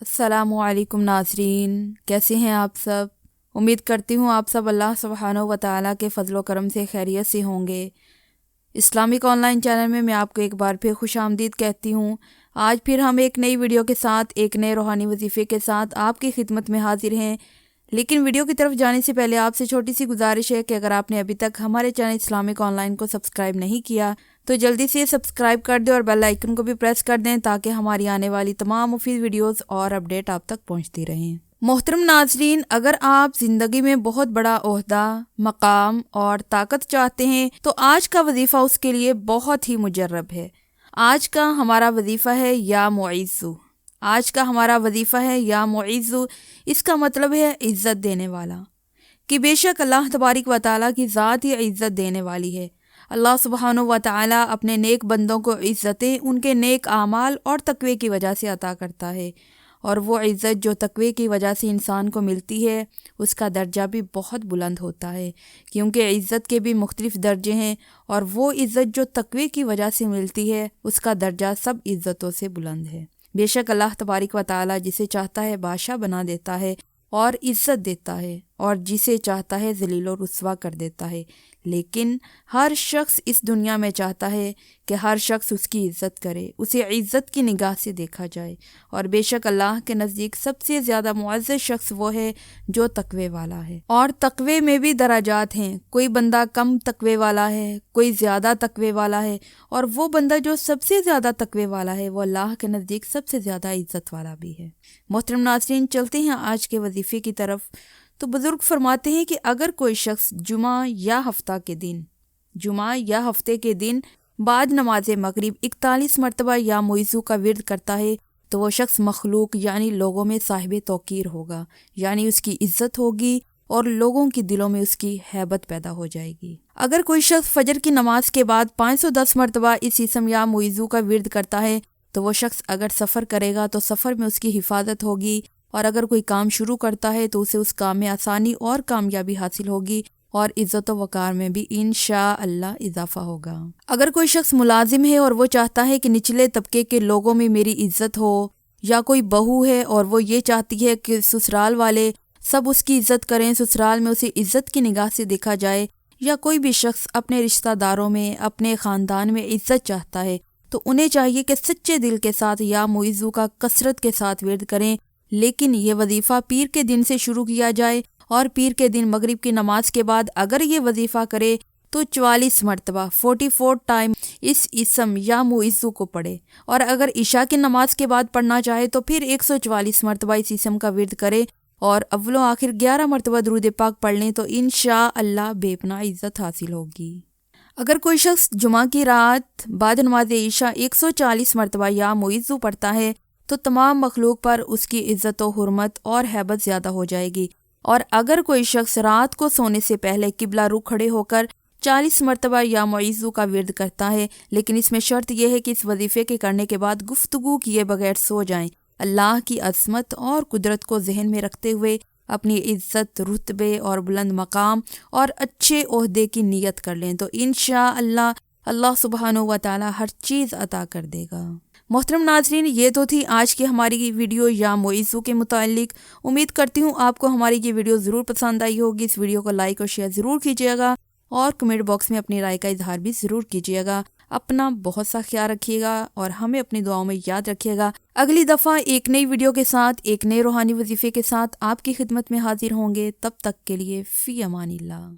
अस्सलामु अलैकुम नाज़रीन, कैसे हैं आप सब। उम्मीद करती हूँ आप सब अल्लाह सुब्हानहू व तआला के फ़ज़ल व करम से खैरियत से होंगे। इस्लामिक ऑनलाइन चैनल में मैं आपको एक बार फिर खुशामदीद कहती हूँ। आज फिर हम एक नई वीडियो के साथ, एक नए रूहानी वजीफ़े के साथ आपकी खिदमत में हाजिर हैं। लेकिन वीडियो की तरफ जाने से पहले आपसे छोटी सी गुजारिश है कि अगर आपने अभी तक हमारे चैनल इस्लामिक ऑनलाइन को सब्सक्राइब नहीं किया तो जल्दी से सब्सक्राइब कर दें और बेल आइकन को भी प्रेस कर दें ताकि हमारी आने वाली तमाम मुफीद वीडियोस और अपडेट आप तक पहुंचती रहें। मोहतरम नाजरीन, अगर आप ज़िंदगी में बहुत बड़ा ओहदा, मकाम और ताकत चाहते हैं तो आज का वजीफ़ा उसके लिए बहुत ही मुजर्रब है। आज का हमारा वजीफ़ा है या मुइज़्ज़ु। आज का हमारा वजीफ़ा है या मुइज़्ज़ु। इसका मतलब है इज़्ज़त देने वाला, कि बेशक अल्लाह तबारिक व तआला की ज़ात ही इज़्ज़त देने वाली है। अल्लाह सुब्हानहू व तआला अपने नेक बंदों को इज़्ज़तें उनके नेक आमाल और तकवे की वजह से अता करता है, और वो इज़्ज़त जो तकवे की वजह से इंसान को मिलती है उसका दर्जा भी बहुत बुलंद होता है, क्योंकि इज़्ज़त के भी मुख्तलिफ़ दर्जे हैं, और वो इज़्ज़त जो तकवे की वजह से मिलती है उसका दर्जा सब इज़्ज़तों से बुलंद है। बेशक अल्लाह तबारिक व तआला जिसे चाहता है बादशाह बना देता है और इज़्ज़त देता है, और जिसे चाहता है ज़लील और रुस्वा कर देता है। लेकिन हर शख्स इस दुनिया में चाहता है कि हर शख्स उसकी इज़्ज़त करे, उसे इज़्ज़त की निगाह से देखा जाए। और बेशक अल्लाह के नज़दीक सबसे ज़्यादा मुअज़्ज़ज़ शख्स वो है जो तकवे वाला है। और तकवे में भी दराजात हैं, कोई बंदा कम तकवे वाला है, कोई ज़्यादा तकवे वाला है, और वो बंदा जो सबसे ज़्यादा तकवे वाला है वो अल्लाह के नज़दीक सबसे ज़्यादा इज़्ज़त वाला भी है। मोहतरम नाज़रीन, चलते हैं आज के वजीफ़े की तरफ। तो बुज़ुर्ग फरमाते हैं कि अगर कोई शख्स जुमा या हफ्ते के दिन बाद नमाज मगरिब 41 मरतबा या मुइज़्ज़ु का विर्द करता है तो वो शख्स मखलूक यानी लोगों में साहिब तौकीर होगा, यानी उसकी इज्जत होगी और लोगों के दिलों में उसकी हैबत पैदा हो जाएगी। अगर कोई शख्स फजर की नमाज के बाद 510 मरतबा इस इसम या मुइज़्ज़ु का विर्द करता है तो वो शख्स अगर सफ़र करेगा तो सफ़र में उसकी हिफाजत होगी, और अगर कोई काम शुरू करता है तो उसे उस काम में आसानी और कामयाबी हासिल होगी, और इज़्ज़त व वक़ार में भी इंशाअल्लाह इजाफा होगा। अगर कोई शख्स मुलाजिम है और वो चाहता है कि निचले तबके के लोगों में मेरी इज़्ज़त हो, या कोई बहू है और वो ये चाहती है कि ससुराल वाले सब उसकी इज़्ज़त करें, ससुराल में उसे इज़्ज़त की निगाह से देखा जाए, या कोई भी शख्स अपने रिश्तेदारों में, अपने ख़ानदान में इज़्ज़त चाहता है तो उन्हें चाहिए कि सच्चे दिल के साथ या मुइज़्ज़ु का कसरत के साथ विर्द करें। लेकिन ये वजीफ़ा पीर के दिन से शुरू किया जाए, और पीर के दिन मगरिब की नमाज के बाद अगर ये वजीफ़ा करे तो 44 मरतबा 44 टाइम इस इसम या मुइज़्ज़ु को पढ़े, और अगर इशा की नमाज के बाद पढ़ना चाहे तो फिर 144 मरतबा इस इसम का विर्द करे, और अव्वलो आखिर 11 मरतबा दुरूद पाक पढ़ लें तो इंशाअल्लाह बेपनाह इज़्ज़त हासिल होगी। अगर कोई शख्स जुमा की रात बाद नमाज इशा 140 मरतबा या मुइज़्ज़ु पढ़ता है तो तमाम मखलूक पर उसकी इज़्ज़त व हुर्मत और हैबत ज़्यादा हो जाएगी। और अगर कोई शख्स रात को सोने से पहले किबला रुख खड़े होकर 40 मरतबा या मुइज़्ज़ु का विर्द करता है, लेकिन इसमें शर्त यह है कि इस वजीफ़े के करने के बाद गुफ्तगू किए बगैर सो जाएं, अल्लाह की अज़मत और कुदरत को जहन में रखते हुए अपनी इज़्ज़त, रुतबे और बुलंद मकाम और अच्छे ओहदे की नीयत कर लें तो इंशाअल्लाह अल्लाह सुब्हानहू व तआला हर चीज़ अता कर देगा। मोहतरम नाजरीन, ये तो थी आज की हमारी वीडियो या मुइज़्ज़ु के मुतालिक। उम्मीद करती हूँ आपको हमारी ये वीडियो ज़रूर पसंद आई होगी। इस वीडियो को लाइक और शेयर ज़रूर कीजिएगा, और कमेंट बॉक्स में अपनी राय का इजहार भी ज़रूर कीजिएगा। अपना बहुत सा ख्याल रखिएगा और हमें अपनी दुआओं में याद रखिएगा। अगली दफ़ा एक नई वीडियो के साथ, एक नए रूहानी वजीफ़े के साथ आपकी खिदमत में हाजिर होंगे। तब तक के लिए फ़ी अमानिल्लाह।